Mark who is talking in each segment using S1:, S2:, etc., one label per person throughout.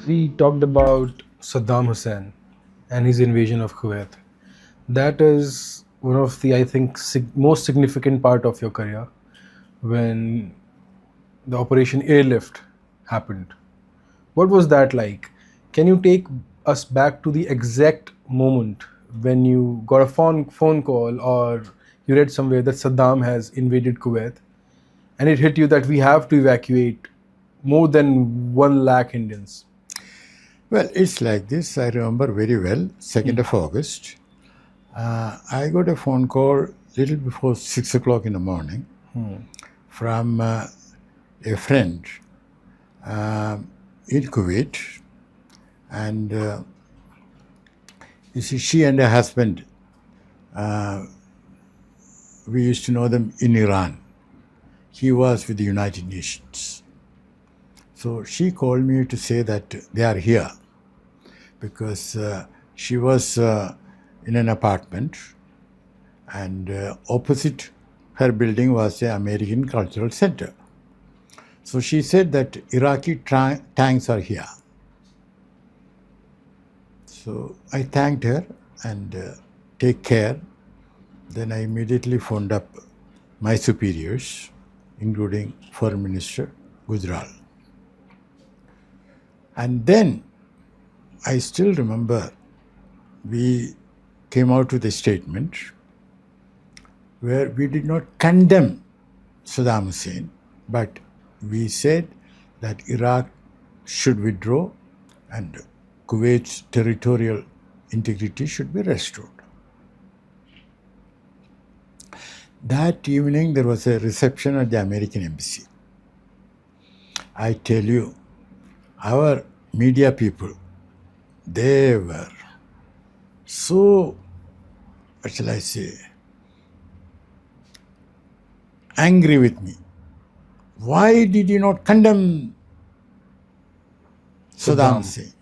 S1: We talked about Saddam Hussein and his invasion of Kuwait. That is one of the, I think, most significant part of your career when the Operation Airlift happened. What was that like? Can you take us back to the exact moment when you got a phone call or you read somewhere that Saddam has invaded Kuwait and it hit you that we have to evacuate more than 1 lakh Indians?
S2: Well, it's like this. I remember very well, 2nd of August. I got a phone call little before 6 o'clock in the morning from a friend in Kuwait. And you see, she and her husband, we used to know them in Iran. He was with the United Nations. So she called me to say that they are here because she was in an apartment and opposite her building was the American Cultural Center. So she said that Iraqi tanks are here. So I thanked her and take care. Then I immediately phoned up my superiors, including Foreign Minister Gujral. And then I still remember we came out with a statement where we did not condemn Saddam Hussein, but we said that Iraq should withdraw and Kuwait's territorial integrity should be restored. That evening there was a reception at the American Embassy. I tell you, our media people, they were so, what shall I say, angry with me. Why did you not condemn Saddam Hussein?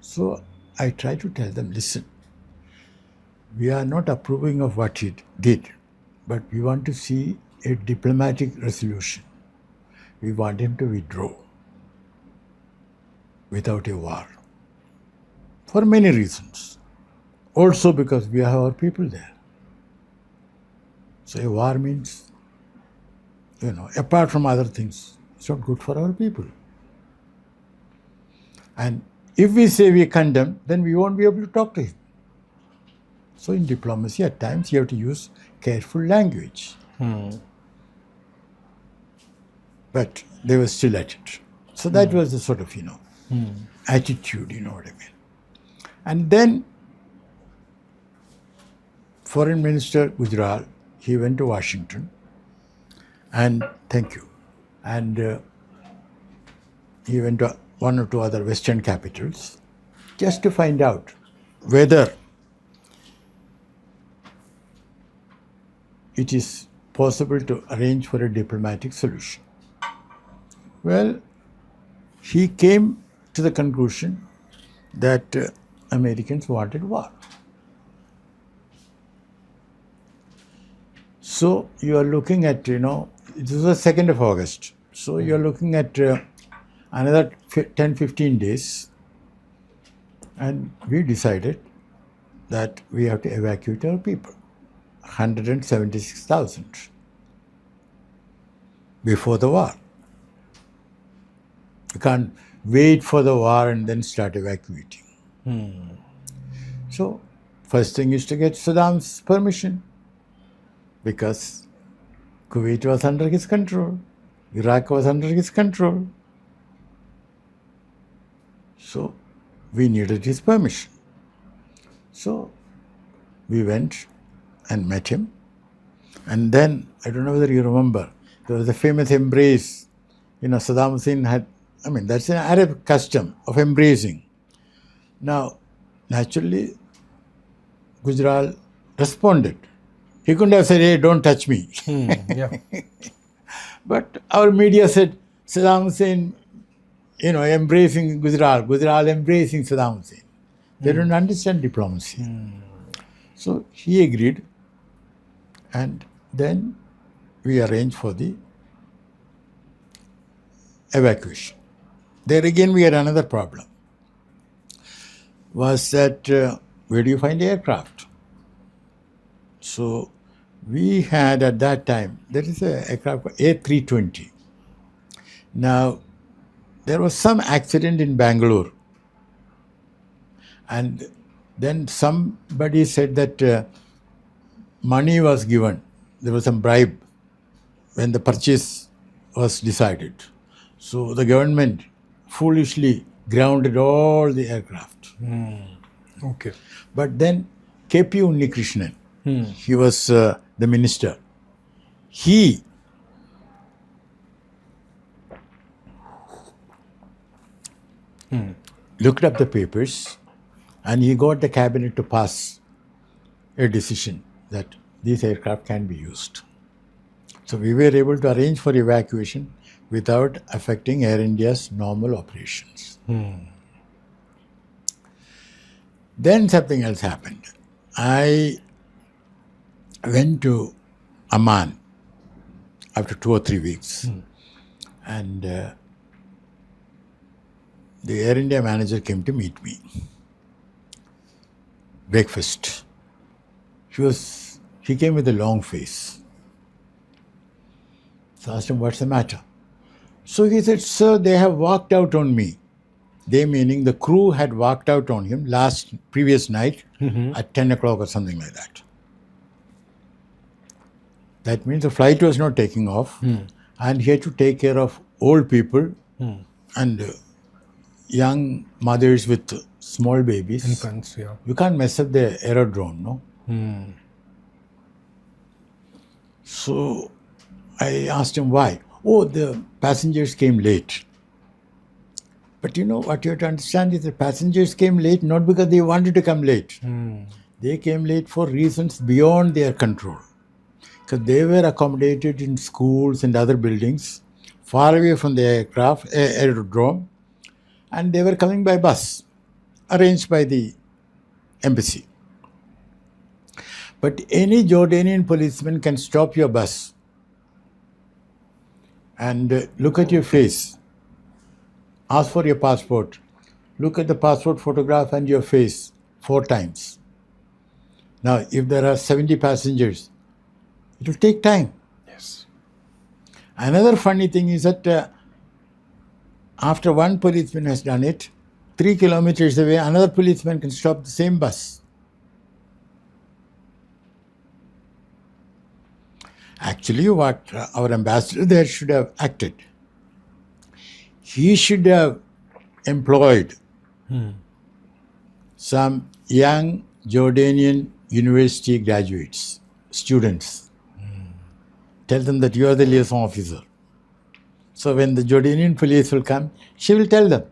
S2: So I tried to tell them, listen, we are not approving of what he did, but we want to see a diplomatic resolution. We want him to withdraw without a war for many reasons. Also because we have our people there. So a war means, apart from other things, it's not good for our people. And if we say we condemn, then we won't be able to talk to him. So in diplomacy, at times you have to use careful language. But they were still at it. So that was the sort of, attitude, you know what I mean. And then Foreign Minister Gujral, he went to Washington and he went to one or two other Western capitals just to find out whether it is possible to arrange for a diplomatic solution. Well, he came to the conclusion that Americans wanted war. So you are looking at, this was the 2nd of August. So you are looking at another 10-15 days, and we decided that we have to evacuate our people, 176,000 before the war. You can't wait for the war and then start evacuating. So first thing is to get Saddam's permission, because Kuwait was under his control, Iraq was under his control. So we needed his permission. So we went and met him. And then, I don't know whether you remember, there was a famous embrace. Saddam Hussein had, that's an Arab custom of embracing. Now, naturally, Gujral responded. He couldn't have said, hey, don't touch me. But our media said, Saddam Hussein, embracing Gujral embracing Saddam Hussein. They don't understand diplomacy. So he agreed, and then we arranged for the evacuation. There again we had another problem. was that where do you find the aircraft? So we had at that time, there is an aircraft called A320. Now, there was some accident in Bangalore, and then somebody said that money was given. There was some bribe when the purchase was decided. So the government foolishly grounded all the aircraft.
S1: Okay.
S2: But then KP Unnikrishnan, he was the minister. He looked up the papers and he got the cabinet to pass a decision that these aircraft can be used. So we were able to arrange for evacuation without affecting Air India's normal operations. Then something else happened. I went to Amman after 2 or 3 weeks, and the Air India manager came to meet me. Breakfast. He came with a long face. So I asked him, what's the matter? So he said, sir, they have walked out on me. They meaning the crew had walked out on him previous night at 10 o'clock or something like that. That means the flight was not taking off, and he had to take care of old people and young mothers with small babies.
S1: Infants, yeah.
S2: You can't mess up the aerodrome, no? So I asked him why. Oh, the passengers came late. But you know what you have to understand is the passengers came late not because they wanted to come late. They came late for reasons beyond their control. Because they were accommodated in schools and other buildings far away from the aerodrome, and they were coming by bus arranged by the embassy. But any Jordanian policeman can stop your bus and look at your face, ask for your passport, look at the passport photograph and your face 4 times. Now, if there are 70 passengers, it will take time.
S1: Yes.
S2: Another funny thing is that after one policeman has done it, 3 kilometers away, another policeman can stop the same bus. Actually, what our ambassador there should have acted, he should have employed some young Jordanian university graduates, students. Tell them that you are the liaison officer. So when the Jordanian police will come, she will tell them,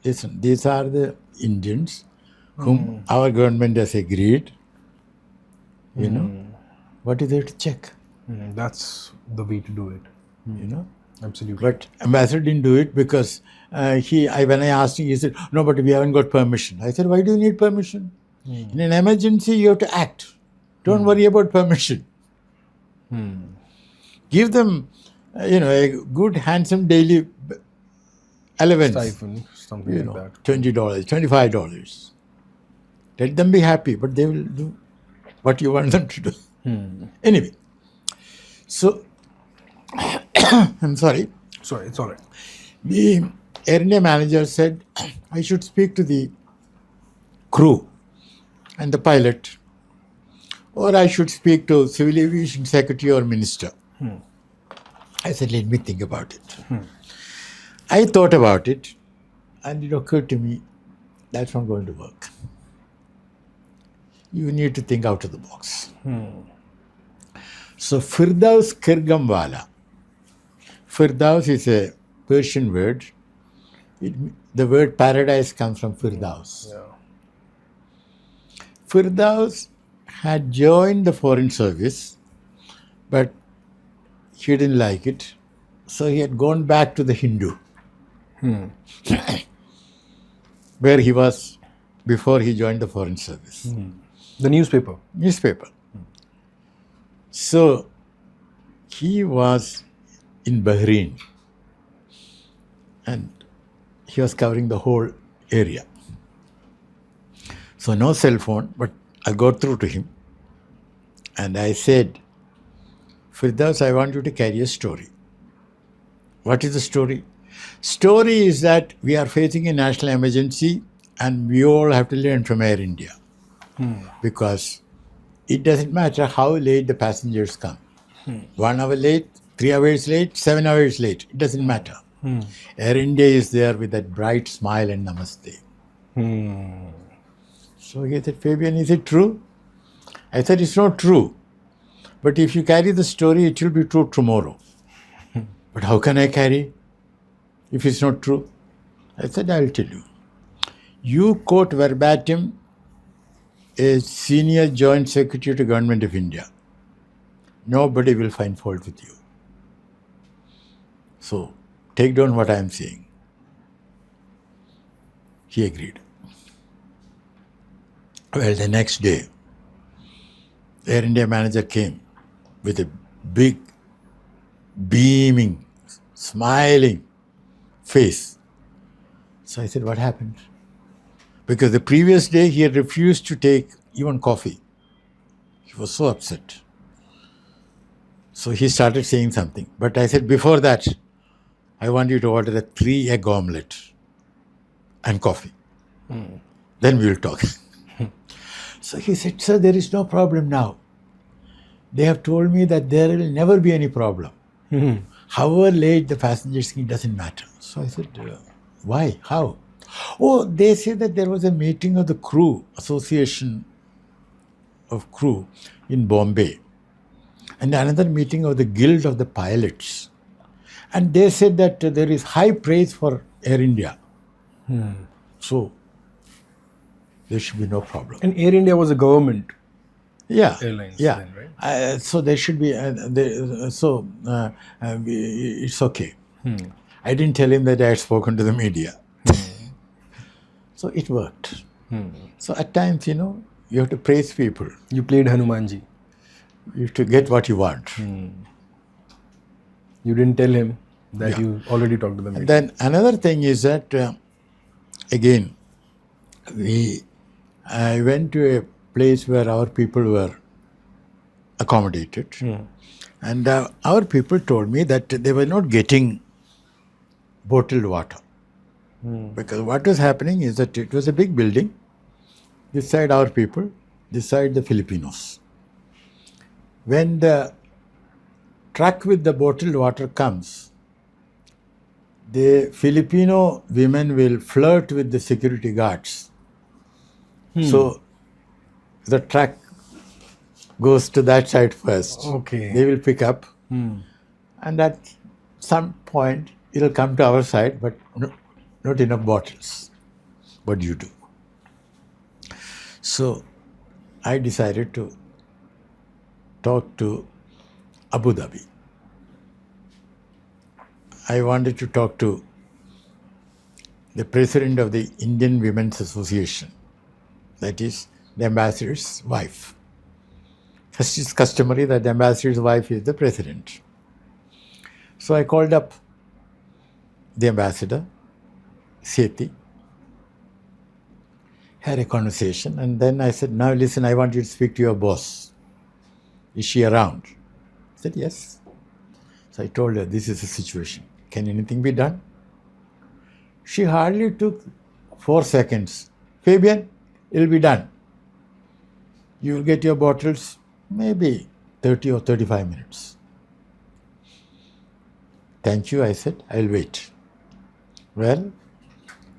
S2: listen, these are the Indians whom our government has agreed. You know, what is there to check?
S1: That's the way to do it.
S2: You know.
S1: Absolutely.
S2: But ambassador didn't do it because when I asked him, he said, no, but we haven't got permission. I said, why do you need permission? In an emergency, you have to act. Don't worry about permission. Give them, a good, handsome daily allowance.
S1: Stipend, something like that.
S2: $20, $25. Let them be happy, but they will do what you want them to do. Anyway, so I'm sorry.
S1: Sorry, it's all right.
S2: The Air India manager said, I should speak to the crew and the pilot, or I should speak to Civil Aviation Secretary or Minister. I said, let me think about it. I thought about it, and it occurred to me, that's not going to work. You need to think out of the box. So Firdaus Kirgamwala. Firdaus is a Persian word. The word paradise comes from Firdaus.
S1: Yeah.
S2: Firdaus had joined the foreign service, but he didn't like it. So he had gone back to the Hindu, where he was before he joined the foreign service.
S1: The newspaper.
S2: So he was in Bahrain and he was covering the whole area. So no cell phone, but I got through to him and I said, Firdaus, I want you to carry a story. What is the story? Story is that we are facing a national emergency and we all have to learn from Air India. Because it doesn't matter how late the passengers come. 1 hour late, 3 hours late, 7 hours late. It doesn't matter. Air India is there with that bright smile and namaste. So he said, Fabian, is it true? I said, it's not true. But if you carry the story, it will be true tomorrow. But how can I carry if it's not true? I said, I'll tell you. You quote verbatim a senior joint secretary to Government of India. Nobody will find fault with you. So, take down what I am saying. He agreed. Well, the next day, Air India manager came with a big, beaming, smiling face. So I said, what happened? Because the previous day he had refused to take even coffee. He was so upset. So he started saying something. But I said, before that, I want you to order a 3-egg omelette and coffee. Then we will talk. So he said, sir, there is no problem now. They have told me that there will never be any problem. However late the passengers, it doesn't matter. So I said, why? How? Oh, they say that there was a meeting of the crew, Association of Crew in Bombay, and another meeting of the Guild of the Pilots. And they said that there is high praise for Air India. So there should be no problem.
S1: And Air India was a government
S2: Yeah,
S1: airlines
S2: yeah.
S1: then, right?
S2: So there should be. It's okay. I didn't tell him that I had spoken to the media. So it worked. So at times, you have to praise people.
S1: You played Hanumanji.
S2: You have to get what you want.
S1: You didn't tell him that you already talked to the media.
S2: Then another thing is that, again, I went to a place where our people were accommodated. And our people told me that they were not getting bottled water. Because what was happening is that it was a big building. This side our people, this side the Filipinos. When the truck with the bottled water comes, the Filipino women will flirt with the security guards. So the truck goes to that side first.
S1: Okay.
S2: They will pick up. And at some point, it will come to our side, but not enough bottles. What do you do? So I decided to talk to Abu Dhabi. I wanted to talk to the president of the Indian Women's Association, that is the ambassador's wife. First, it's customary that the ambassador's wife is the president. So I called up the ambassador, Sethi, had a conversation, and then I said, now listen, I want you to speak to your boss. Is she around? She said, yes. So I told her, this is the situation. Can anything be done? She hardly took 4 seconds. Fabian, it'll be done. You will get your bottles maybe 30 or 35 minutes. Thank you, I said, I'll wait. Well,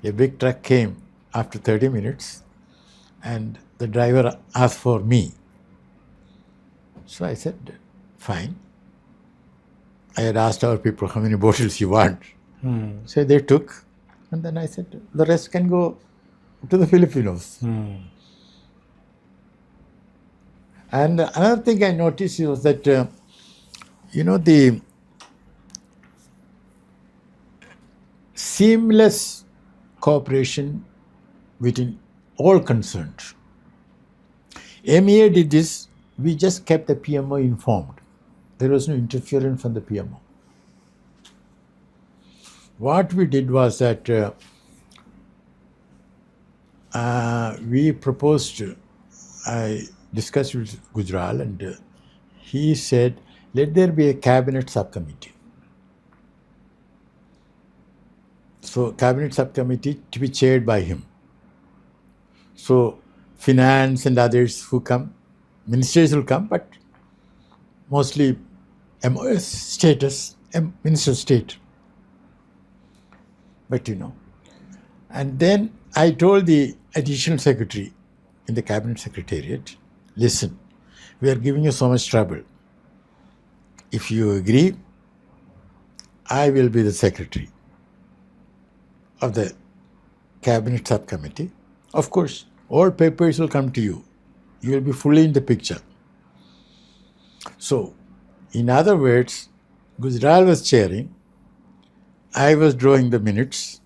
S2: a big truck came after 30 minutes and the driver asked for me. So I said, fine. I had asked our people how many bottles you want. So they took, and then I said, the rest can go to the Filipinos. And another thing I noticed was that, the seamless cooperation between all concerned. MEA did this, we just kept the PMO informed. There was no interference from the PMO. What we did was that we proposed, I discussed with Gujral, and he said, let there be a cabinet subcommittee. So, cabinet subcommittee to be chaired by him. So, finance and others who come, ministers will come, but mostly MOS status, Minister of State. But and then I told the additional secretary in the cabinet secretariat, listen, we are giving you so much trouble. If you agree, I will be the secretary of the cabinet subcommittee. Of course, all papers will come to you. You will be fully in the picture. So, in other words, Gujral was chairing, I was drawing the minutes.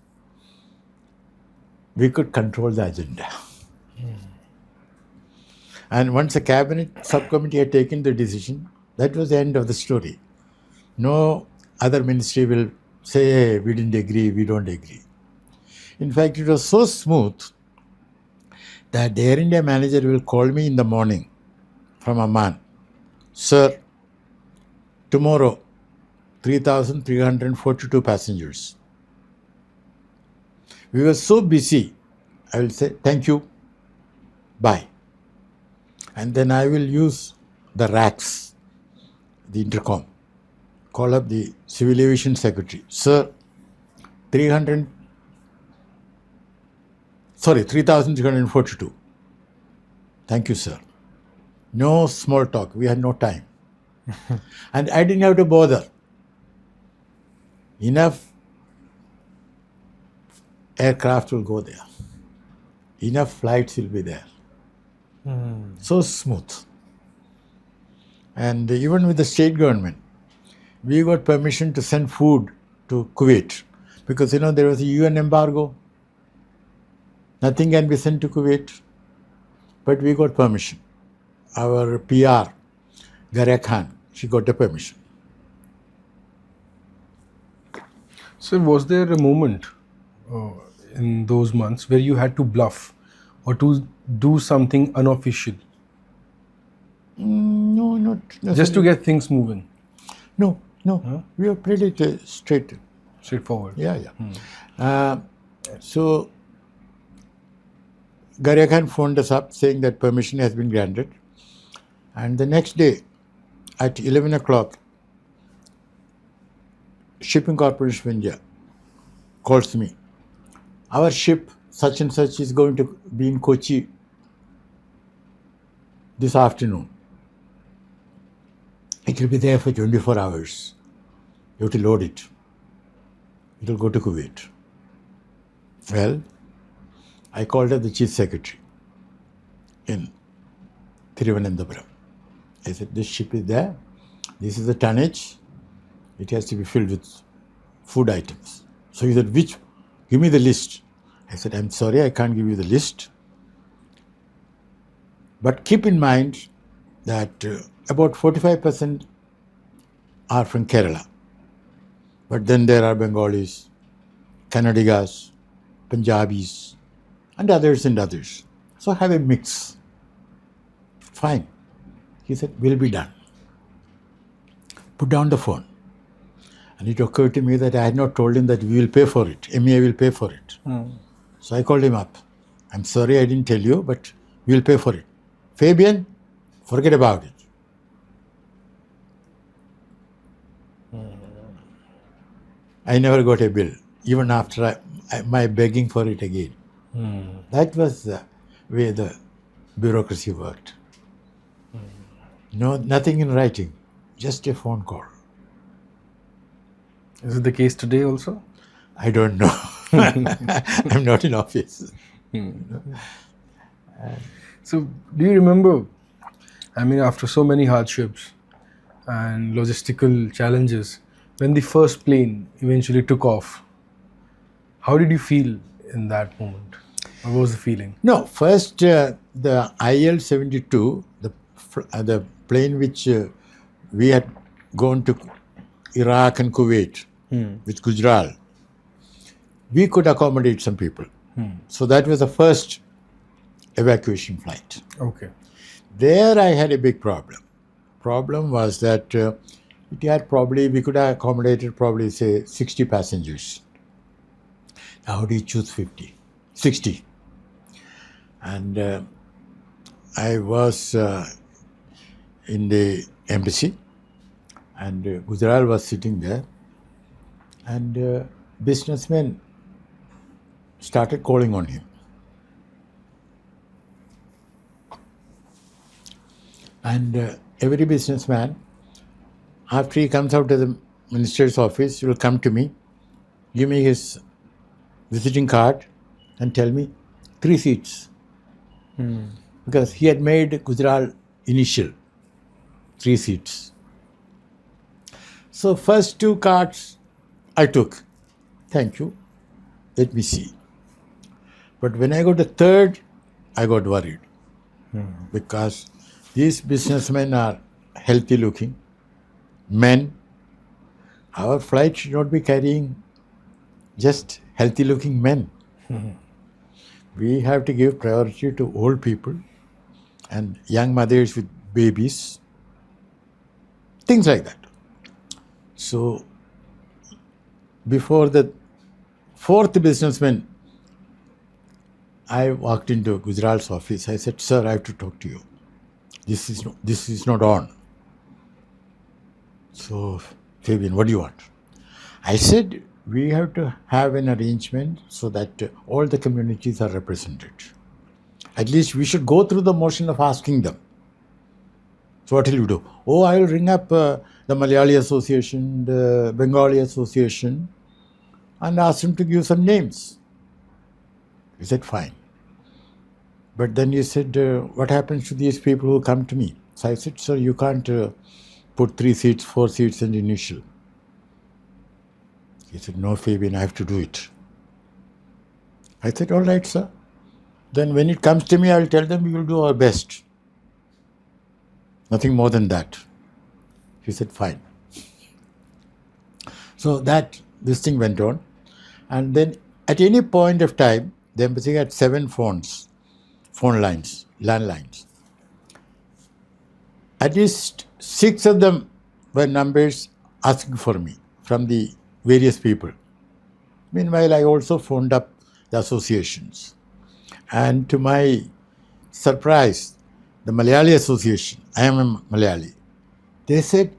S2: We could control the agenda. And once the cabinet subcommittee had taken the decision, that was the end of the story. No other ministry will say, hey, we didn't agree, we don't agree. In fact, it was so smooth that the Air India manager will call me in the morning from Amman. Sir, tomorrow, 3,342 passengers. We were so busy, I will say, thank you, bye. And then I will use the racks, the intercom, call up the civil aviation secretary. Sir, 3,342. Thank you, sir. No small talk. We had no time. And I didn't have to bother. Enough aircraft will go there. Enough flights will be there. So smooth. And even with the state government, we got permission to send food to Kuwait because, there was a UN embargo. Nothing can be sent to Kuwait. But we got permission. Our PR, Garia Khan, she got the permission.
S1: So, was there a moment in those months where you had to bluff or to do something unofficial
S2: No, not
S1: just to get things moving?
S2: No. We have played it
S1: Straightforward.
S2: Yeah. So, Garia Khan phoned us up saying that permission has been granted. And the next day at 11 o'clock, Shipping Corporation of India calls me. Our ship, such and such, is going to be in Kochi this afternoon. It will be there for 24 hours. You have to load it. It will go to Kuwait. Well, I called up the chief secretary in Thiruvananthapuram. I said, this ship is there. This is the tonnage. It has to be filled with food items. So he said, which? Give me the list. I said, I'm sorry, I can't give you the list. But keep in mind that about 45% are from Kerala. But then there are Bengalis, Kannadigas, Punjabis, and others and others. So have a mix. Fine. He said, will be done. Put down the phone. And it occurred to me that I had not told him that we will pay for it. MEA will pay for it. So I called him up. I'm sorry I didn't tell you, but we will pay for it. Fabian, forget about it. I never got a bill, even after my begging for it again. That was the way the bureaucracy worked. No, nothing in writing, just a phone call.
S1: Is it the case today also?
S2: I don't know. I'm not in office.
S1: So, do you remember, after so many hardships and logistical challenges, when the first plane eventually took off, how did you feel in that moment? What was the feeling?
S2: No, first the IL-72, the plane which we had gone to Iraq and Kuwait with Gujral, we could accommodate some people. So that was the first evacuation flight.
S1: Okay.
S2: There I had a big problem. Problem was that it had probably, we could have accommodated probably say 60 passengers. How do you choose 50? 60. And I was in the embassy, and Gujarat was sitting there, and businessmen started calling on him. And every businessman, after he comes out of the minister's office, will come to me, give me his visiting card, and tell me 3 seats. Because he had made Gujarat initial 3 seats. So first 2 cards I took. Thank you. Let me see. But when I got the third, I got worried. Because these businessmen are healthy looking men. Our flight should not be carrying just healthy looking men. We have to give priority to old people and young mothers with babies, things like that. So before the 4th businessman, I walked into Gujarat's office. I said, "Sir, I have to talk to you. This is not on." So, Fabian, what do you want? I said, we have to have an arrangement so that all the communities are represented. At least we should go through the motion of asking them. So what will you do? Oh, I will ring up the Malayali Association, the Bengali Association, and ask them to give some names. He said, fine. But then he said, what happens to these people who come to me? So I said, sir, you can't put 3 seats, 4 seats in the initial. He said, no, Fabian, I have to do it. I said, all right, sir. Then when it comes to me, I will tell them we will do our best. Nothing more than that. He said, fine. So this thing went on. And then at any point of time, the embassy had 7 phone lines, landlines. At least 6 of them were numbers asking for me from the various people. Meanwhile, I also phoned up the associations. And to my surprise, the Malayali Association, I am a Malayali, they said,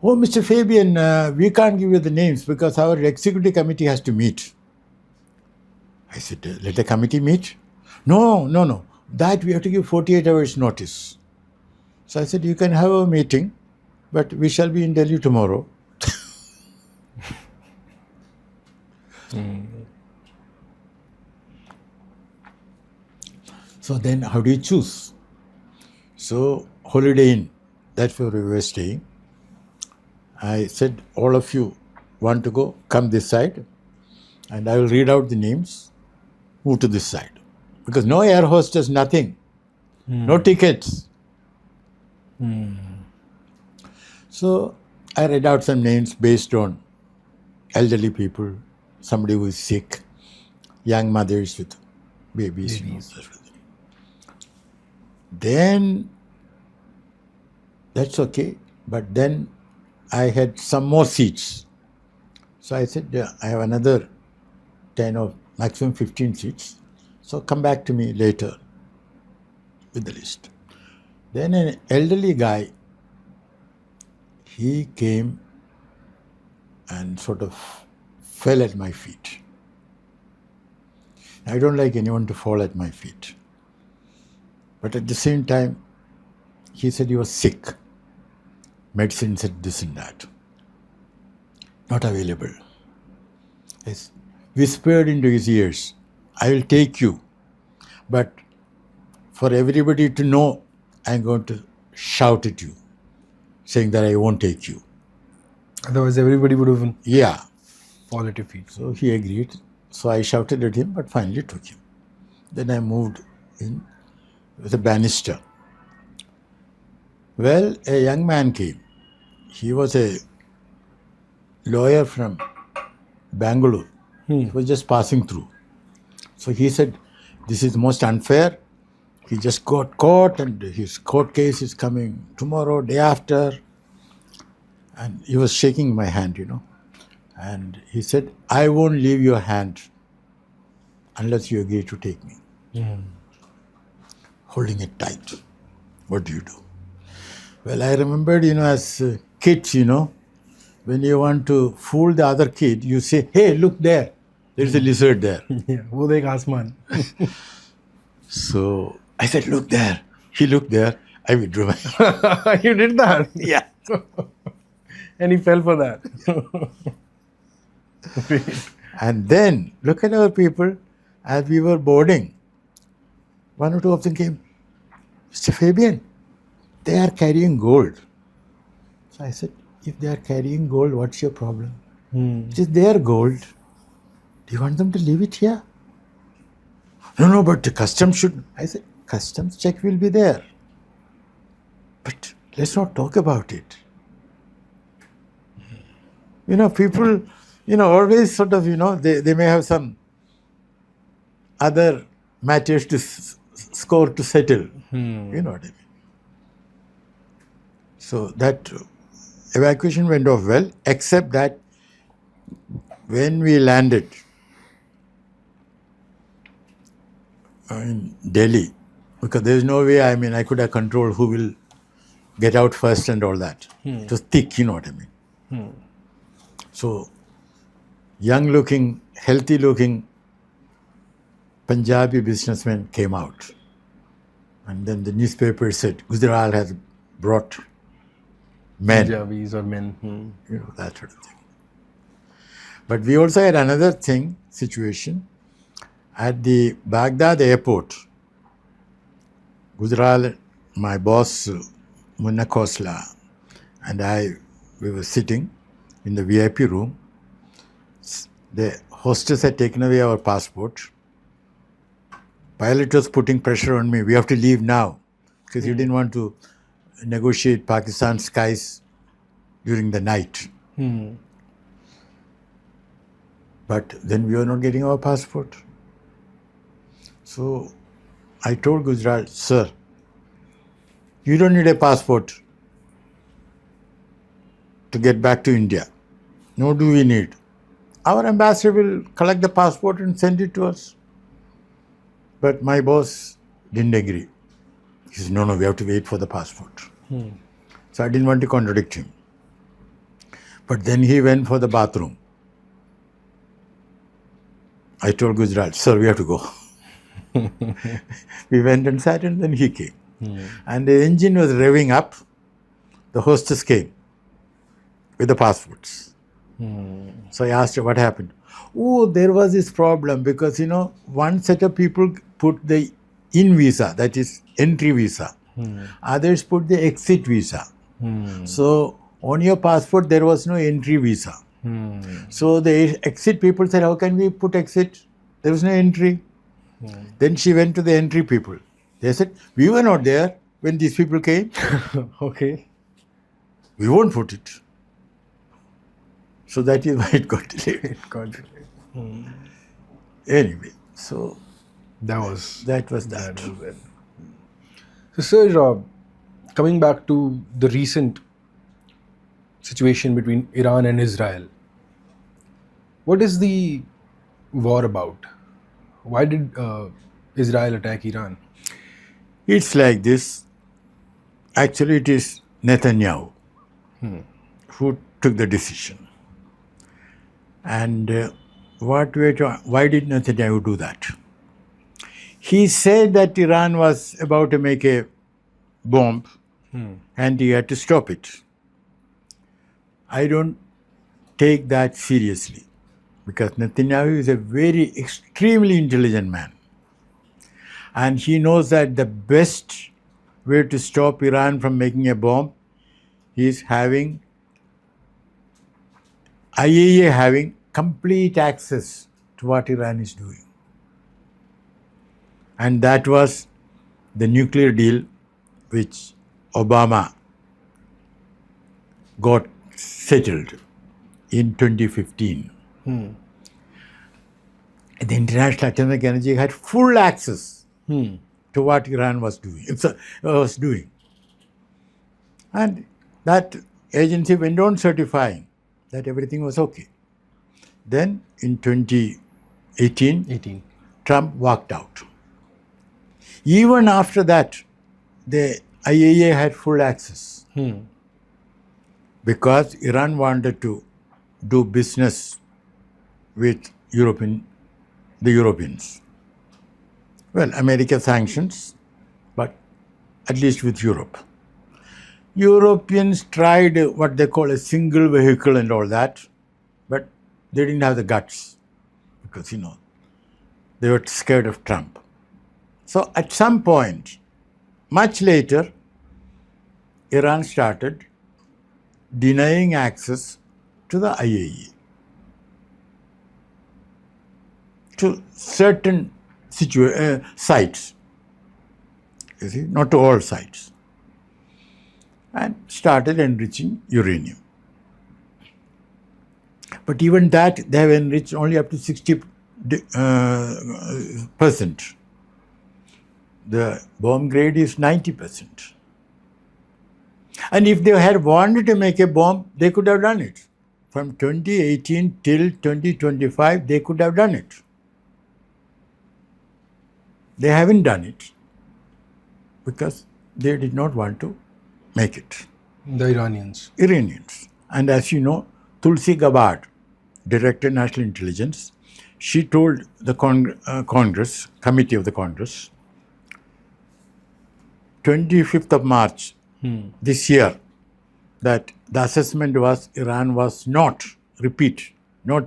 S2: oh, Mr. Fabian, we can't give you the names because our executive committee has to meet. I said, let the committee meet? No. That we have to give 48 hours notice. So I said, you can have a meeting, but we shall be in Delhi tomorrow. So then how do you choose? So Holiday Inn, that's where we were staying. I said, all of you want to go, come this side, and I will read out the names, move to this side. Because no air hostess, nothing, no tickets. So I read out some names based on elderly people, somebody who is sick, young mothers with babies. Then that's okay, but then I had some more seats. So I said, I have another 10 or maximum 15 seats. So come back to me later with the list. Then an elderly guy, he came and sort of fell at my feet. I don't like anyone to fall at my feet. But at the same time, he said he was sick. Medicine said this and that. Not available. I whispered into his ears, I will take you. But for everybody to know, I'm going to shout at you, saying that I won't take you.
S1: Otherwise, everybody would have fall at your feet.
S2: So he agreed. So I shouted at him, but finally took him. Then I moved in with a banister. Well, a young man came. He was a lawyer from Bangalore. He was just passing through. So he said, this is most unfair. He just got caught and his court case is coming tomorrow, day after. And he was shaking my hand, And he said, I won't leave your hand unless you agree to take me. Holding it tight. What do you do? Well, I remembered, as kids, when you want to fool the other kid, you say, hey, look there. There's a lizard there.
S1: Yeah, wo dekh aasman.
S2: So I said, look there. He looked there. I withdrew my hand.
S1: You did that?
S2: Yeah.
S1: And he fell for that. Great.
S2: And then, look at our people. As we were boarding, one or two of them came. Mr. Fabian, they are carrying gold. So I said, if they are carrying gold, what's your problem? It is their gold. Do you want them to leave it here? No, but the customs should. I said, customs check will be there. But let's not talk about it. People, always sort of, they may have some other matters to score to settle. You know what I mean? So that evacuation went off well, except that when we landed in Delhi, because there is no way, I could have controlled who will get out first and all that. It was thick, you know what I mean? So, young-looking, healthy-looking Punjabi businessmen came out. And then the newspaper said, Gujarat has brought men.
S1: Punjabis or men.
S2: That sort of thing. But we also had another situation. At the Baghdad airport, Gujarat, my boss, Munna Khosla, and we were sitting in the VIP room. The hostess had taken away our passport. Pilot was putting pressure on me. We have to leave now because he didn't want to negotiate Pakistan skies during the night. But then we were not getting our passport. So I told Gujarat, sir, you don't need a passport to get back to India. Nor do we need. Our ambassador will collect the passport and send it to us. But my boss didn't agree. He said, no, we have to wait for the passport. So I didn't want to contradict him. But then he went for the bathroom. I told Gujarat, sir, we have to go. We went and sat and then he came. And the engine was revving up. The hostess came with the passports. So I asked her what happened. Oh, there was this problem because, one set of people put the in visa, that is entry visa. Others put the exit visa. So on your passport, there was no entry visa. So the exit people said, how can we put exit? There was no entry. Then she went to the entry people. They said, we were not there when these people came.
S1: Okay.
S2: We won't put it. So that is why it got delayed. Anyway, so
S1: that was
S2: that.
S1: So, sir, coming back to the recent situation between Iran and Israel, what is the war about? Why did Israel attack Iran?
S2: It's like this. Actually, it is Netanyahu who took the decision. And why did Netanyahu do that? He said that Iran was about to make a bomb and he had to stop it. I don't take that seriously because Netanyahu is a very extremely intelligent man. And he knows that the best way to stop Iran from making a bomb is having IAEA having complete access to what Iran is doing. And that was the nuclear deal which Obama got settled in 2015. The International Atomic Energy had full access to to what Iran was doing. And that agency went on certifying that everything was okay. Then in 2018,
S1: 18.
S2: Trump walked out. Even after that, the IAEA had full access because Iran wanted to do business with the Europeans. Well, America sanctions, but at least with Europe. Europeans tried what they call a single vehicle and all that, but they didn't have the guts because, they were scared of Trump. So at some point, much later, Iran started denying access to the IAEA, to certain sites, you see, not to all sites, and started enriching uranium. But even that, they have enriched only up to 60%. The bomb grade is 90%. And if they had wanted to make a bomb, they could have done it. From 2018 till 2025, they could have done it. They haven't done it because they did not want to make it.
S1: The Iranians.
S2: And as you know, Tulsi Gabbard, Director National Intelligence, she told the Congress, Committee of the Congress, 25th of March this year, that the assessment was Iran was not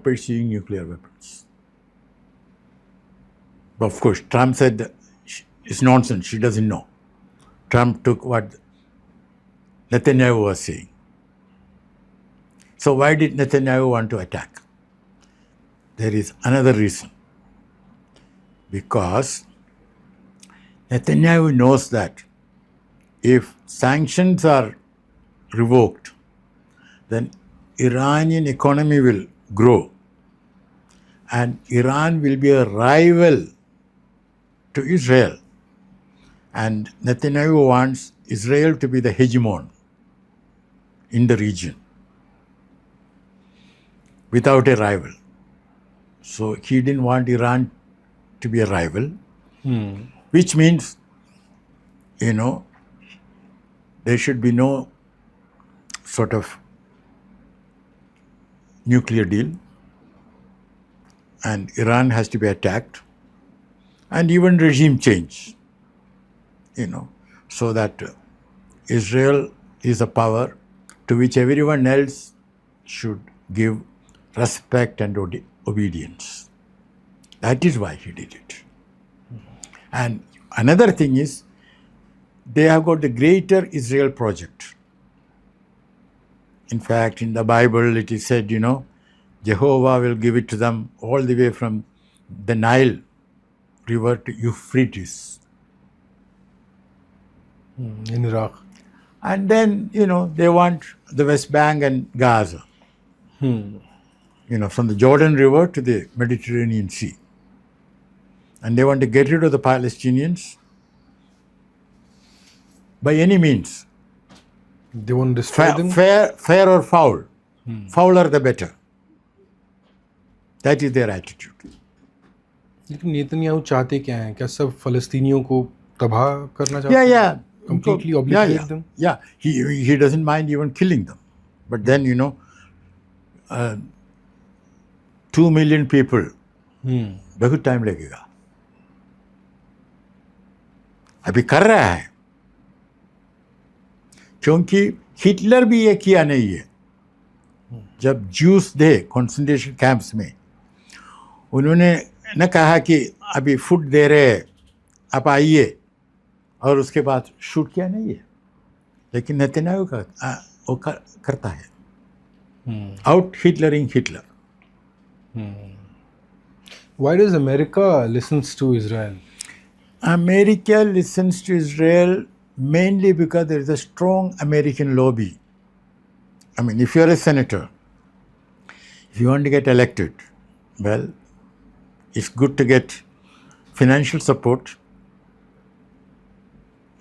S2: pursuing nuclear weapons. But of course, Trump said that it's nonsense, she doesn't know. Trump took what Netanyahu was saying. So why did Netanyahu want to attack? There is another reason. Because Netanyahu knows that if sanctions are revoked, then Iranian economy will grow and Iran will be a rival to Israel. And Netanyahu wants Israel to be the hegemon in the region without a rival. So he didn't want Iran to be a rival, which means, there should be no sort of nuclear deal, and Iran has to be attacked, and even regime change, so that Israel is a power to which everyone else should give respect and obedience. That is why he did it. And another thing is, they have got the Greater Israel Project. In fact, in the Bible, it is said, Jehovah will give it to them all the way from the Nile River to Euphrates.
S1: In Iraq.
S2: And then, they want the West Bank and Gaza. From the Jordan River to the Mediterranean Sea. And they want to get rid of the Palestinians by any means.
S1: They want to destroy them?
S2: Fair or foul. Fouler the better. That is their attitude.
S1: लेकिन Netanyahu चाहते क्या हैं? क्या सब फ़लस्तीनियों को तबाह करना चाहते हैं?
S2: Yeah.
S1: Completely obliterate them?
S2: Yeah. He doesn't mind even killing them. But then, 2 million people, बहुत टाइम लगेगा. अभी कर रहा है. क्योंकि हिटलर भी ये किया नहीं है. जब ज्यूस थे कंसंट्रेशन कैंप्स में, उन्होंने न कहा कि अभी फूड दे रहे हैं, आप आइए, और उसके बाद शूट किया नहीं है. लेकिन नेतन्याहू वो करता है. Out Hitlering Hitler.
S1: Why does America listens to Israel?
S2: America listens to Israel mainly because there is a strong American lobby. I mean, if you're a senator, if you want to get elected, well, it's good to get financial support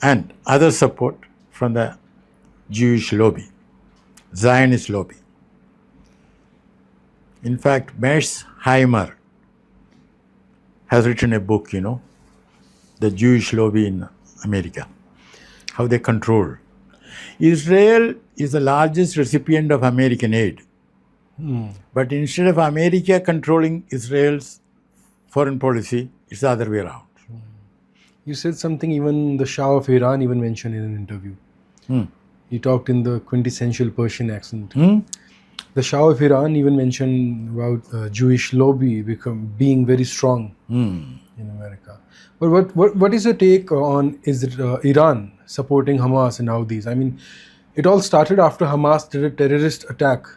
S2: and other support from the Jewish lobby, Zionist lobby. In fact, Mearsheimer has written a book, the Jewish lobby in America, how they control. Israel is the largest recipient of American aid. But instead of America controlling Israel's foreign policy, it's the other way around.
S1: You said something even the Shah of Iran even mentioned in an interview. He talked in the quintessential Persian accent. The Shah of Iran even mentioned about Jewish lobby being very strong in America. But what is your take on Iran supporting Hamas and Houthis? I mean, it all started after Hamas did a terrorist attack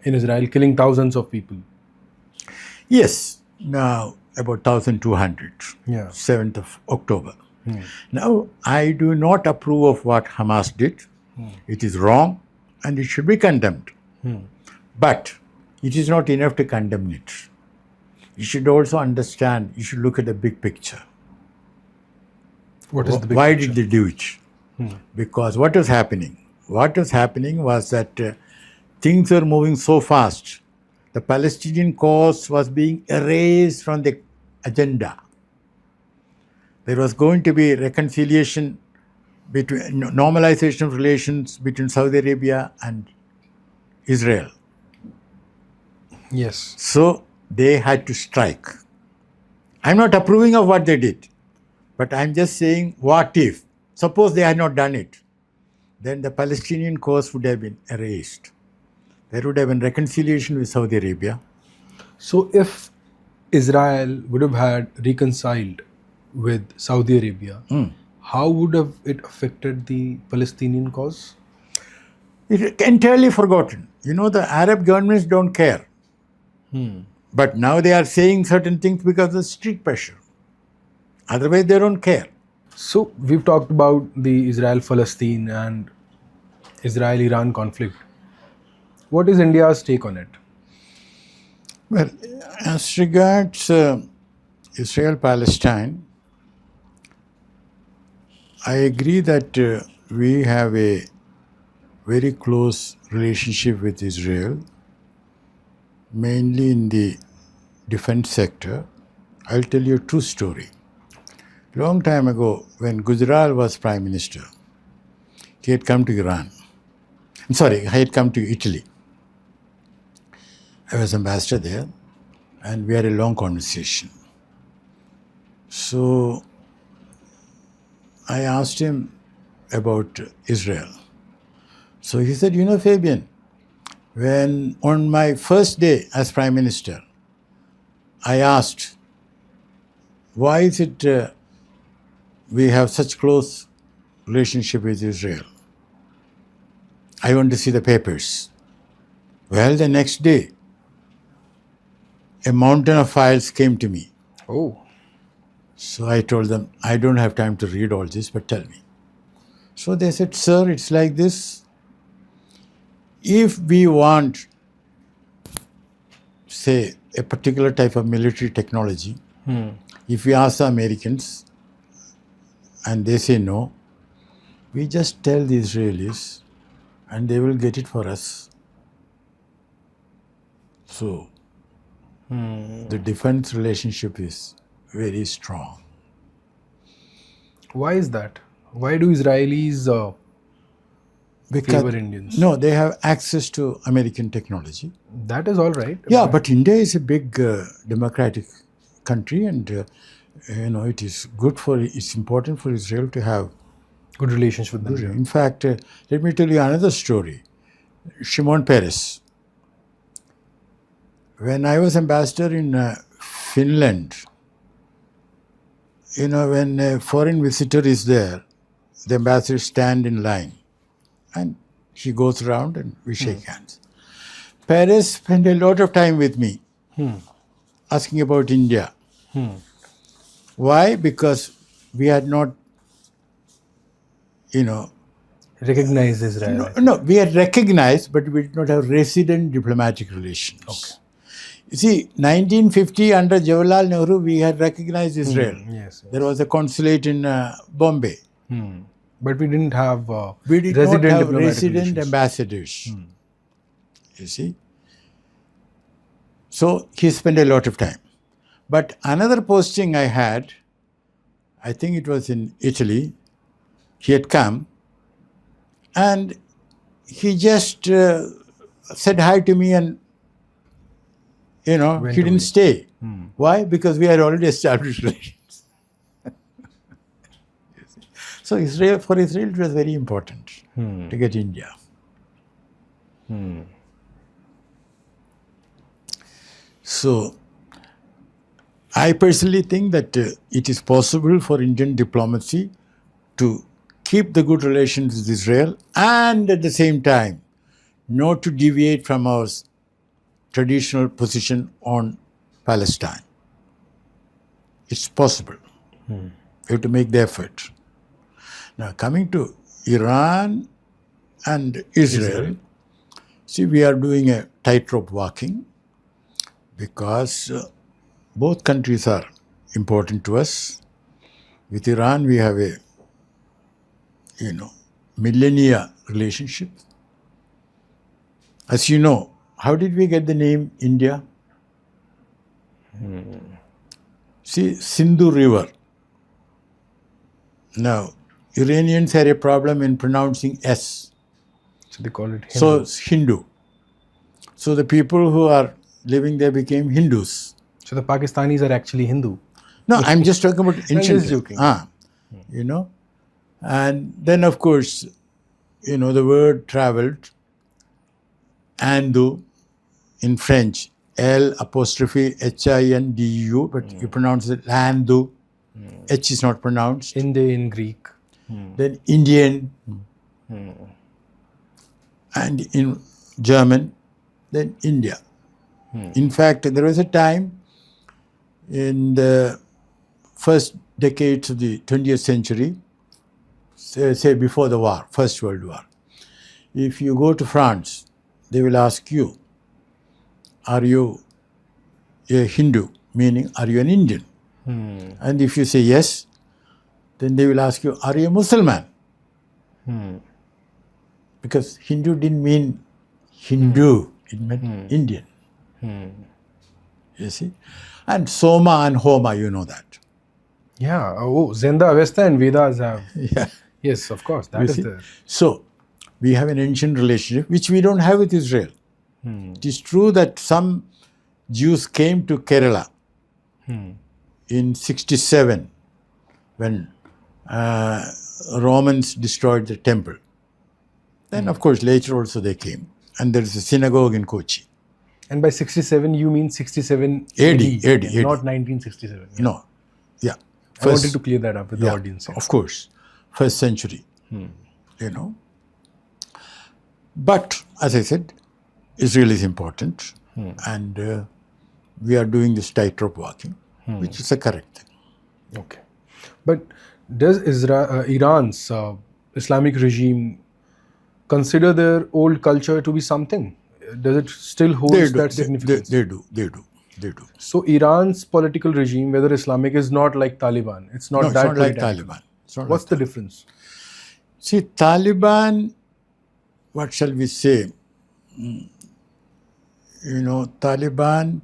S1: in Israel, killing thousands of people.
S2: Yes, now about 1,200,
S1: Yeah.
S2: 7th of October. Now, I do not approve of what Hamas did. It is wrong and it should be condemned. But it is not enough to condemn it. You should also understand, you should look at the big picture.
S1: What is the big
S2: Why
S1: picture?
S2: did they do it? Because what was happening? What was happening was that things were moving so fast. The Palestinian cause was being erased from the agenda. There was going to be reconciliation, normalization of relations between Saudi Arabia and Israel.
S1: Yes.
S2: So they had to strike. I'm not approving of what they did, but I'm just saying, what if? Suppose they had not done it, then the Palestinian cause would have been erased. There would have been reconciliation with Saudi Arabia.
S1: So if Israel would have had reconciled with Saudi Arabia, how would have it affected the Palestinian cause?
S2: It's entirely forgotten. The Arab governments don't care. But now they are saying certain things because of street pressure. Otherwise, they don't care.
S1: So we've talked about the Israel-Palestine and Israel-Iran conflict. What is India's take on it?
S2: Well, as regards Israel-Palestine, I agree that we have a very close relationship with Israel, mainly in the defense sector. I'll tell you a true story. Long time ago, when Gujral was Prime Minister, he had come to Iran. He had come to Italy. I was ambassador there, and we had a long conversation. So I asked him about Israel. So he said, Fabian, when on my first day as Prime Minister, I asked, why is it we have such close relationship with Israel? I want to see the papers. Well, the next day, a mountain of files came to me.
S1: Oh.
S2: So I told them, I don't have time to read all this, but tell me. So they said, sir, it's like this. If we want, say, a particular type of military technology, if we ask the Americans and they say no, we just tell the Israelis and they will get it for us. So the defense relationship is very strong.
S1: Why is that? Why do Israelis favor Indians?
S2: No, they have access to American technology.
S1: That is all right.
S2: Yeah, but India is a big democratic country, and it is it's important for Israel to have
S1: good relations with them.
S2: In fact, let me tell you another story. Shimon Peres. When I was ambassador in Finland, when a foreign visitor is there, the ambassador stand in line and he goes around and we shake hands. Peres spent a lot of time with me asking about India. Why? Because we had not,
S1: recognized Israel.
S2: No, we had recognized, but we did not have resident diplomatic relations.
S1: Okay.
S2: You see, 1950 under Jawaharlal Nehru, we had recognized Israel.
S1: Yes.
S2: There was a consulate in Bombay.
S1: But we didn't have
S2: We did
S1: resident
S2: not have
S1: diplomatic
S2: resident
S1: relations.
S2: ambassadors. You see? So he spent a lot of time. But another posting I had, I think it was in Italy, he had come and he just said hi to me and,
S1: Went
S2: he didn't
S1: away.
S2: stay. Why? Because we had already established relations. So for Israel, it was very important to get India. So I personally think that it is possible for Indian diplomacy to keep the good relations with Israel and at the same time not to deviate from our traditional position on Palestine. It's possible. We have to make the effort. Now, coming to Iran and Israel, see, we are doing a tightrope walking because both countries are important to us. With Iran, we have a, millennia relationship. As you know, how did we get the name India? See, Sindhu River. Now, Iranians had a problem in pronouncing S.
S1: So they call it Hindu.
S2: So it's Hindu. So the people who are living there became Hindus.
S1: So the Pakistanis are actually Hindu.
S2: No, I'm just talking about ancient.
S1: I'm just joking.
S2: And then of course, the word traveled. Hindu in French, L''Hindu, but you pronounce it Hindu. H is not pronounced.
S1: Inde in Greek.
S2: Then Indian, and in German, then India. In fact, there was a time in the first decades of the 20th century, say before the war, First World War, if you go to France, they will ask you, are you a Hindu? Meaning, are you an Indian? And if you say yes, then they will ask you, are you a Muslim? Because Hindu didn't mean Hindu, it meant Indian. You see? And Soma and Homa, you know that.
S1: Yeah. Oh, Zenda, Avesta and Vedas have.
S2: Yeah.
S1: Yes, of course. That
S2: You
S1: is
S2: see?
S1: there.
S2: So, we have an ancient relationship which we don't have with Israel. It is true that some Jews came to Kerala in 67 when Romans destroyed the temple. Then, of course, later also they came. And there is a synagogue in Kochi.
S1: And by 67, you mean 67
S2: AD,
S1: not 1967. Yeah.
S2: No. Yeah.
S1: I wanted to clear that up with the
S2: Yeah,
S1: audience.
S2: of course. First century. But, as I said, Israel is important. And we are doing this tightrope walking, which is a correct thing.
S1: Okay. But does Iran's Islamic regime consider their old culture to be something? Does it still hold that significance?
S2: They do.
S1: So Iran's political regime, whether Islamic, is not like Taliban. It's not
S2: No, it's
S1: that
S2: not like
S1: puritanical.
S2: Taliban. It's not
S1: What's
S2: like
S1: the difference?
S2: See, Taliban, what shall we say? Taliban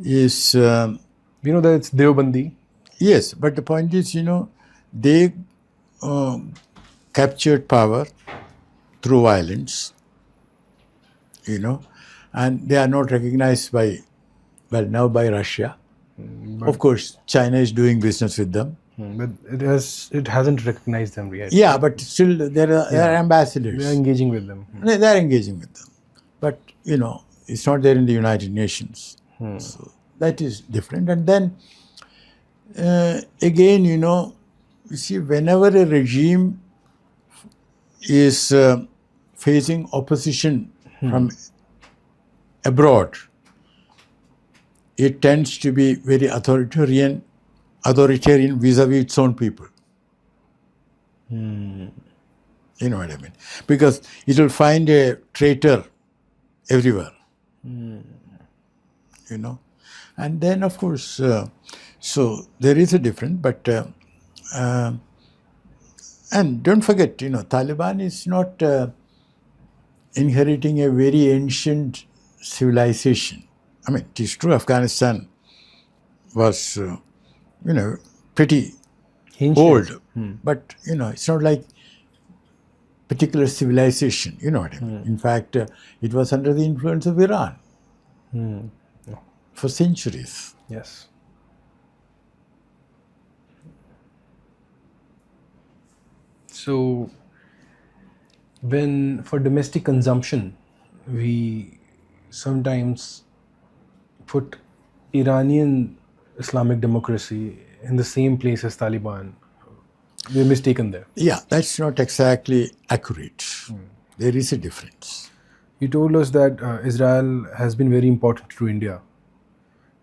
S2: is...
S1: We know that it's Deobandi.
S2: yes, but the point is, they captured power through violence, and they are not recognized now by Russia. Of course, China is doing business with them.
S1: But it hasn't recognized them yet.
S2: Yeah, but still there are ambassadors.
S1: They are engaging with them.
S2: They are engaging with them. But, it's not there in the United Nations. So that is different. And then, again, you see, whenever a regime is facing opposition from abroad, it tends to be very authoritarian vis-a-vis its own people. You know what I mean? Because it will find a traitor everywhere. And then, of course, so there is a difference, but And don't forget, Taliban is not inheriting a very ancient civilization. I mean, it is true Afghanistan was, pretty
S1: Ancient.
S2: old, but, it's not like particular civilization, you know what I mean. In fact, it was under the influence of Iran for centuries.
S1: Yes. So, when for domestic consumption, we sometimes put Iranian Islamic democracy in the same place as Taliban. We're mistaken there.
S2: Yeah, that's not exactly accurate. There is a difference.
S1: You told us that Israel has been very important to India,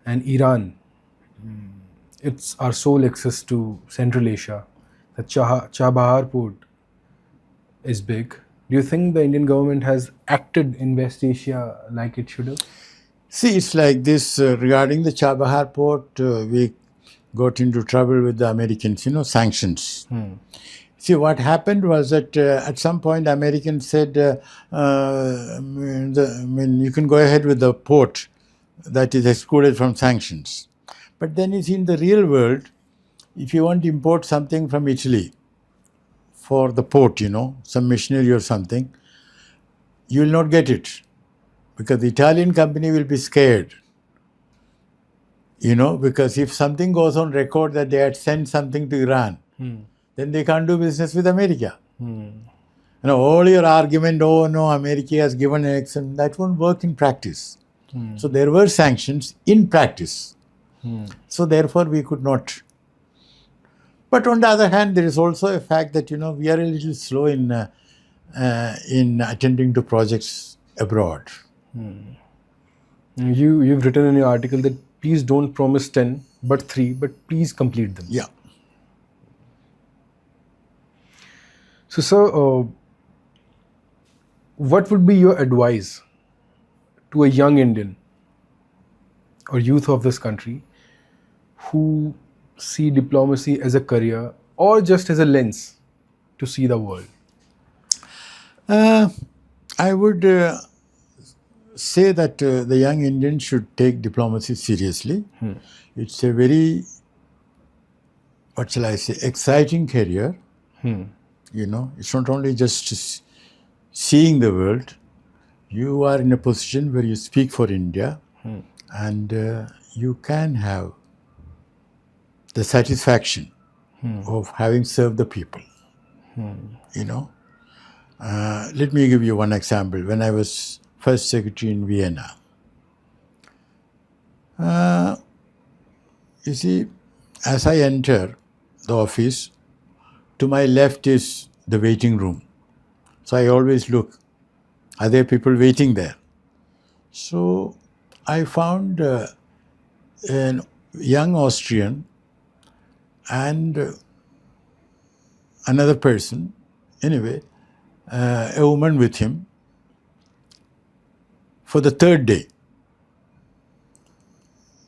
S1: and Iran, it's our sole access to Central Asia. The Chabahar port is big. Do you think the Indian government has acted in West Asia like it should have?
S2: See, it's like this regarding the Chabahar port, we got into trouble with the Americans, sanctions. See, what happened was that at some point, Americans said, you can go ahead with the port that is excluded from sanctions. But then you see, in the real world, if you want to import something from Italy for the port, some machinery or something, you will not get it because the Italian company will be scared. Because if something goes on record that they had sent something to Iran, then they can't do business with America. All your argument, oh no, America has given X, and that won't work in practice. So there were sanctions in practice. So therefore we could not. But on the other hand, there is also a fact that, we are a little slow in attending to projects abroad.
S1: You've written in your article that please don't promise 10, but 3, but please complete them.
S2: Yeah.
S1: So, sir, what would be your advice to a young Indian or youth of this country who see diplomacy as a career or just as a lens to see the world?
S2: I would say that the young Indian should take diplomacy seriously. It's a very, exciting career. It's not only just seeing the world. You are in a position where you speak for India and you can have the satisfaction of having served the people. Let me give you one example. When I was first secretary in Vienna, you see, as I enter the office, to my left is the waiting room. So I always look, are there people waiting there? So I found a young Austrian and another person, a woman with him for the third day.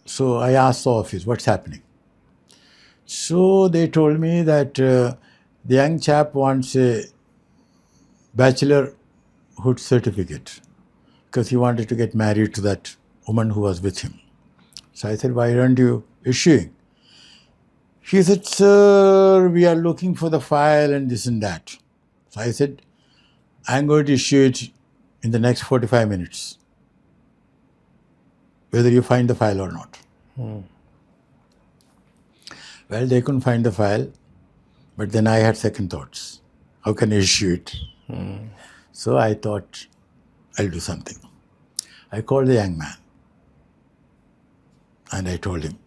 S2: So I asked the office, what's happening? So they told me that the young chap wants a bachelorhood certificate because he wanted to get married to that woman who was with him. So I said, why aren't you issuing? She said, sir, we are looking for the file and this and that. So I said, I'm going to issue it in the next 45 minutes, whether you find the file or not. Well, they couldn't find the file, but then I had second thoughts. How can I issue it? So I thought, I'll do something. I called the young man and I told him,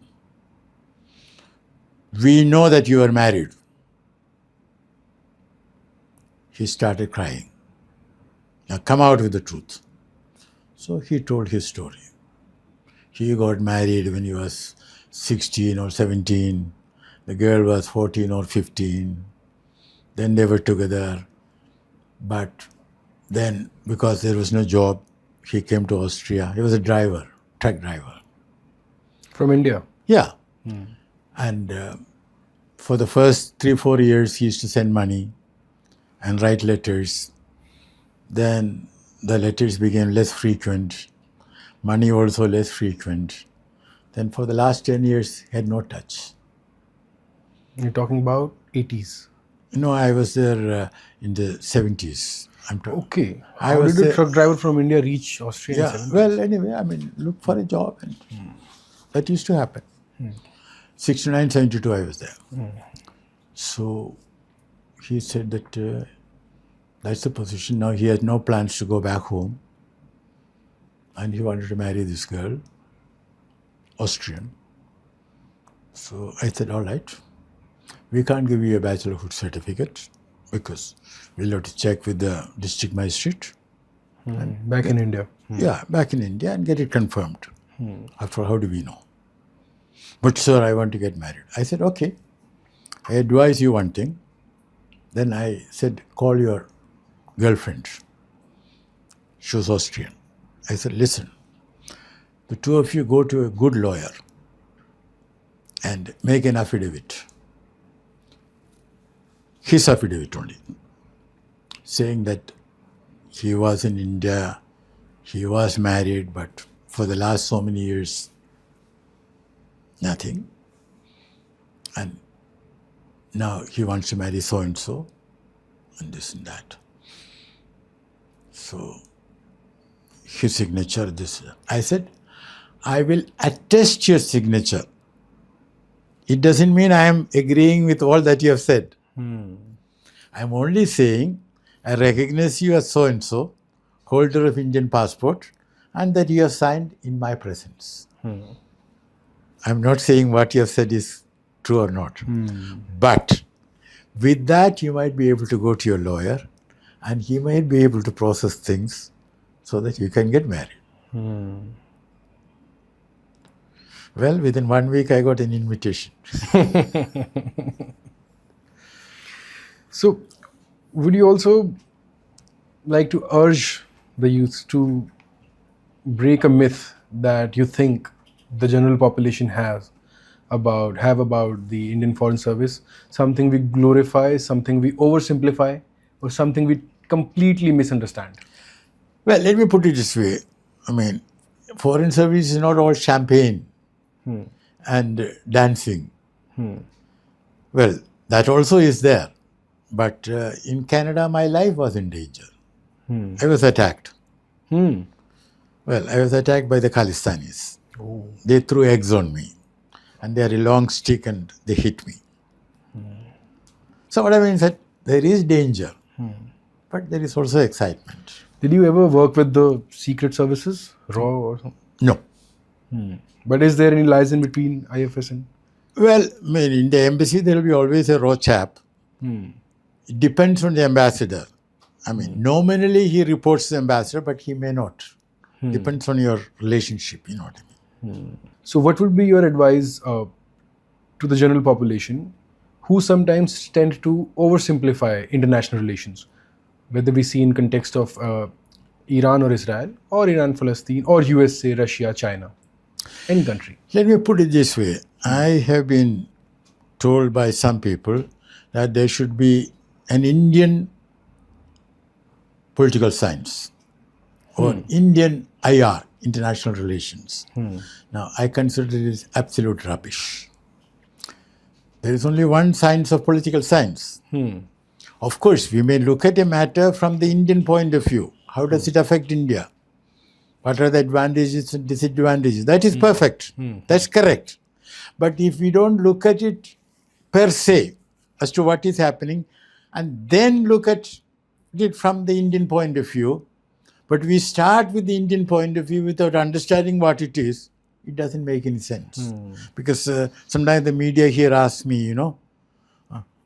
S2: we know that you are married. He started crying. Now come out with the truth. So he told his story. He got married when he was 16 or 17. The girl was 14 or 15. Then they were together. But then, because there was no job, he came to Austria. He was a driver, truck driver.
S1: From India?
S2: Yeah. And for the first 3-4 years, he used to send money. and write letters. Then the letters became less frequent, money also less frequent. Then for the last 10 years, had no touch.
S1: You're talking about 80s.
S2: No, I was there in the 70s.
S1: Okay.
S2: I
S1: How
S2: was
S1: did a
S2: there-
S1: truck driver from India reach Austria in
S2: Yeah,
S1: 70s?
S2: well, anyway, I mean, look for a job. And that used to happen. 69, 72, I was there. So he said that that's the position. Now he has no plans to go back home. And he wanted to marry this girl, Austrian. So I said, all right, we can't give you a bachelorhood certificate because we'll have to check with the district magistrate.
S1: Back in India.
S2: Yeah, back in India and get it confirmed. After all, how do we know? But sir, I want to get married. I said, okay, I advise you one thing. Then I said, call your girlfriend. She was Austrian. I said, listen, the two of you go to a good lawyer and make an affidavit. His affidavit only, saying that he was in India, he was married, but for the last so many years, nothing. And now he wants to marry so-and-so, and this and that. So, his signature, this. I said, I will attest your signature. It doesn't mean I am agreeing with all that you have said. I am only saying, I recognize you as so-and-so, holder of Indian passport, and that you have signed in my presence. I am not saying what you have said is true or not. But with that, you might be able to go to your lawyer and he might be able to process things so that you can get married. Well, within 1 week, I got an invitation.
S1: So, would you also like to urge the youth to break a myth that you think the general population have about the Indian Foreign Service? Something we glorify, something we oversimplify, or something we completely misunderstand?
S2: Well, let me put it this way. I mean, foreign service is not all champagne and dancing. Well, that also is there. But in Canada, my life was in danger. I was attacked. Well, I was attacked by the Khalistanis. They threw eggs on me. And they had a long stick and they hit me. So what I mean is that there is danger. But there is also excitement.
S1: Did you ever work with the secret services, RAW or something?
S2: No.
S1: But is there any liaison between IFS and?
S2: Well, I mean, in the embassy, there will be always a raw chap. It depends on the ambassador. I mean, nominally he reports to the ambassador, but he may not. Depends on your relationship, you know what I mean.
S1: So, what would be your advice to the general population who sometimes tend to oversimplify international relations, whether we see in context of Iran or Israel, or Iran, Palestine, or USA, Russia, China, any country?
S2: Let me put it this way. I have been told by some people that there should be an Indian political science or Indian IR, international relations. Now, I consider it as absolute rubbish. There is only one science of political science. Of course, we may look at a matter from the Indian point of view. How does it affect India? What are the advantages and disadvantages? That is perfect. That's correct. But if we don't look at it per se as to what is happening and then look at it from the Indian point of view, but we start with the Indian point of view without understanding what it is, it doesn't make any sense. Because sometimes the media here asks me,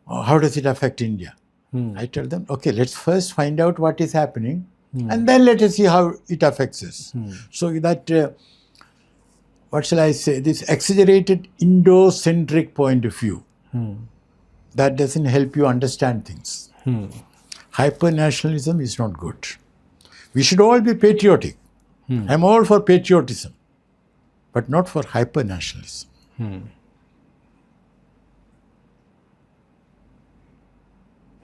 S2: how does it affect India? I tell them, okay, let's first find out what is happening and then let us see how it affects us. So that, what shall I say, this exaggerated Indo-centric point of view, that doesn't help you understand things. Hyper-nationalism is not good. We should all be patriotic. I'm all for patriotism, but not for hyper-nationalism.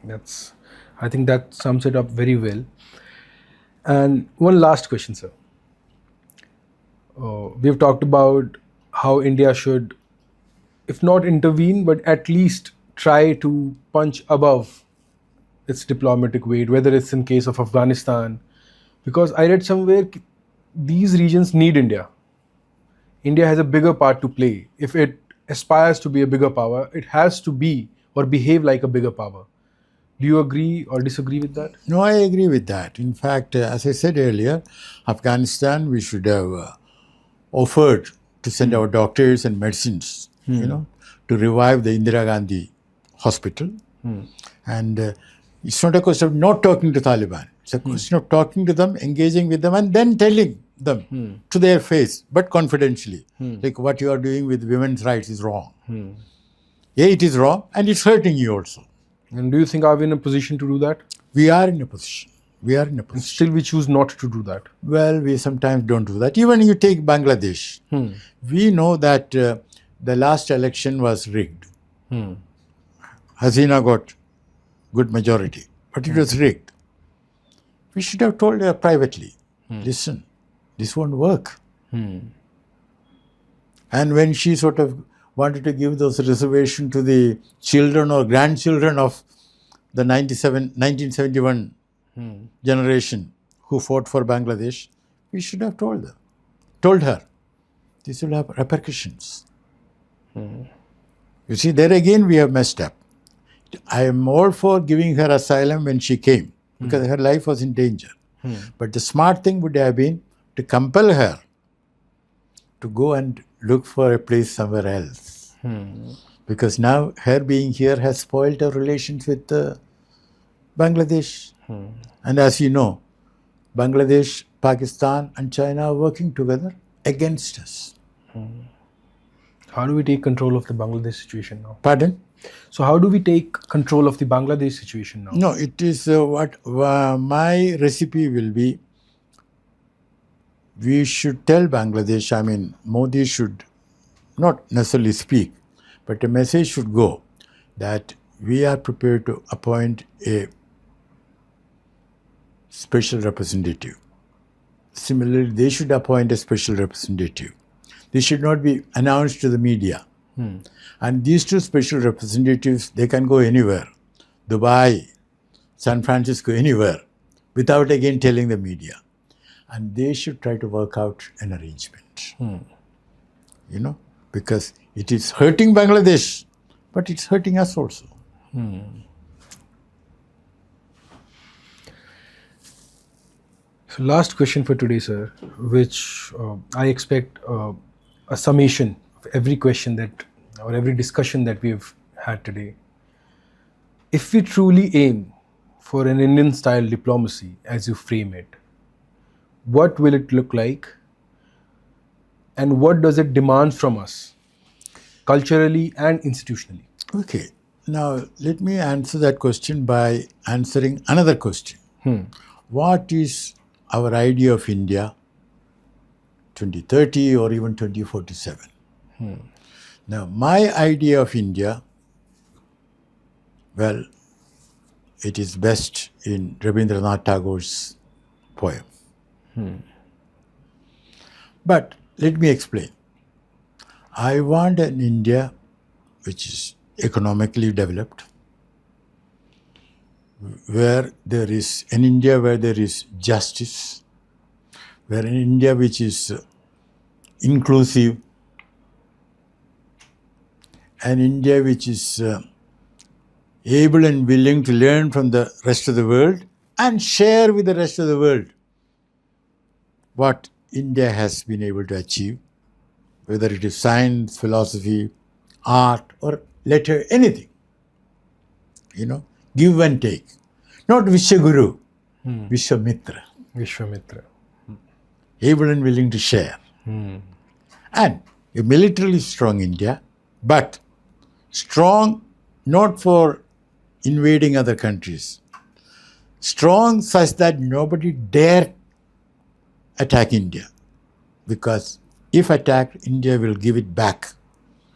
S1: That's I think that sums it up very well. And one last question, sir. We've talked about how India should, if not intervene, but at least try to punch above its diplomatic weight, whether it's in case of Afghanistan. Because I read somewhere these regions need India. India has a bigger part to play. If it aspires to be a bigger power, it has to be or behave like a bigger power. Do you agree or disagree with that?
S2: No, I agree with that. In fact, as I said earlier, Afghanistan, we should have offered to send our doctors and medicines, to revive the Indira Gandhi hospital. And it's not a question of not talking to Taliban. It's a question of talking to them, engaging with them, and then telling them to their face, but confidentially, like what you are doing with women's rights is wrong. Yeah, it is wrong, and it's hurting you also.
S1: And do you think are we in a position to do that?
S2: We are in a position.
S1: And still we choose not to do that.
S2: Well, we sometimes don't do that. Even you take Bangladesh. We know that the last election was rigged. Hasina got good majority, but it was rigged. We should have told her privately, listen, this won't work. And when she sort of wanted to give those reservations to the children or grandchildren of the 1971 generation who fought for Bangladesh, we should have told her, this will have repercussions. You see, there again we have messed up. I am all for giving her asylum when she came, because her life was in danger. But the smart thing would have been to compel her to go and look for a place somewhere else. Because now her being here has spoiled her relations with Bangladesh. And as you know, Bangladesh, Pakistan and China are working together against us.
S1: How do we take control of the Bangladesh situation now?
S2: Pardon?
S1: So how do we take control of the Bangladesh situation now?
S2: No, it is what my recipe will be. We should tell Bangladesh, I mean, Modi should not necessarily speak, but a message should go that we are prepared to appoint a special representative. Similarly, they should appoint a special representative. This should not be announced to the media. And these two special representatives, they can go anywhere, Dubai, San Francisco, anywhere, without again telling the media. And they should try to work out an arrangement. Because it is hurting Bangladesh, but it's hurting us also. So
S1: last question for today, sir, which I expect a summation of every question that, or every discussion that we've had today. If we truly aim for an Indian-style diplomacy, as you frame it, what will it look like? And what does it demand from us, culturally and institutionally?
S2: Okay. Now, let me answer that question by answering another question. What is our idea of India 2030 or even 2047? Now, my idea of India, well, it is best in Rabindranath Tagore's poem. But let me explain. I want an India which is economically developed, where there is an India where there is justice, where an India which is inclusive, an India which is able and willing to learn from the rest of the world and share with the rest of the world what India has been able to achieve, whether it is science, philosophy, art, or letter, anything. Give and take. Not Vishwaguru, Vishwamitra.
S1: Vishwamitra.
S2: Able and willing to share. And a militarily strong India, but strong not for invading other countries. Strong such that nobody dare attack India. Because if attacked, India will give it back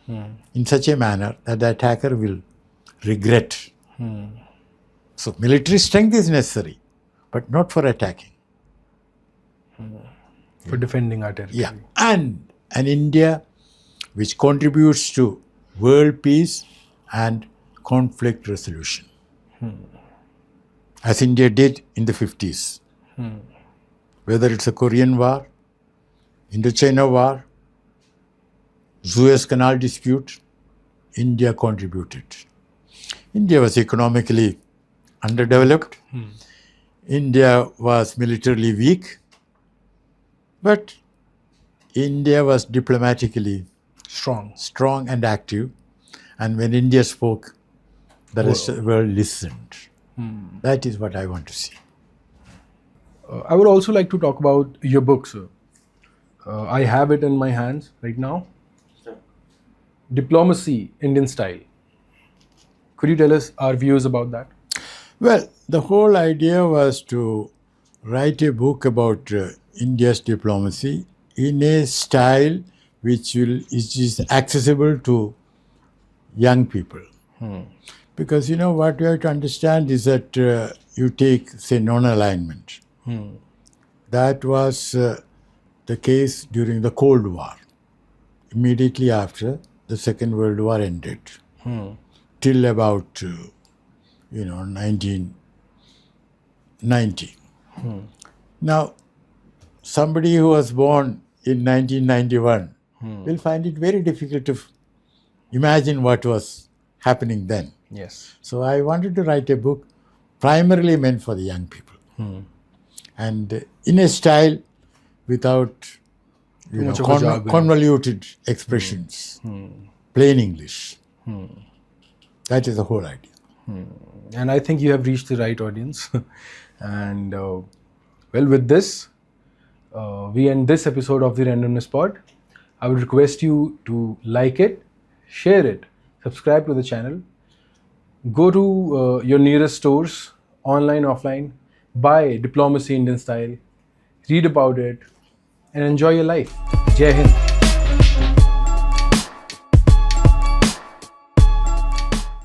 S2: in such a manner that the attacker will regret. So military strength is necessary, but not for attacking.
S1: For defending our territory.
S2: Yeah. And an India which contributes to world peace and conflict resolution. As India did in the 50s. Whether it's a Korean War, Indochina War, Suez Canal dispute, India contributed. India was economically underdeveloped. India was militarily weak. But India was diplomatically strong and active. And when India spoke, the rest of the world listened. That is what I want to see.
S1: I would also like to talk about your book, sir. I have it in my hands right now. Diplomacy, Indian Style. Could you tell us our views about that?
S2: Well, the whole idea was to write a book about India's diplomacy in a style which is accessible to young people. Because what you have to understand is that you take, say, non-alignment. That was the case during the Cold War, immediately after the Second World War ended, till about 1990. Now, somebody who was born in 1991 will find it very difficult to imagine what was happening then.
S1: Yes.
S2: So I wanted to write a book primarily meant for the young people. And in a style without
S1: much of a jargon.
S2: convoluted expressions, plain English. That is the whole idea.
S1: And I think you have reached the right audience. And well, with this, we end this episode of the Randomness Pod. I would request you to like it, share it, subscribe to the channel, go to your nearest stores, online, offline, buy Diplomacy Indian Style, read about it, and enjoy your life. Jai Hind.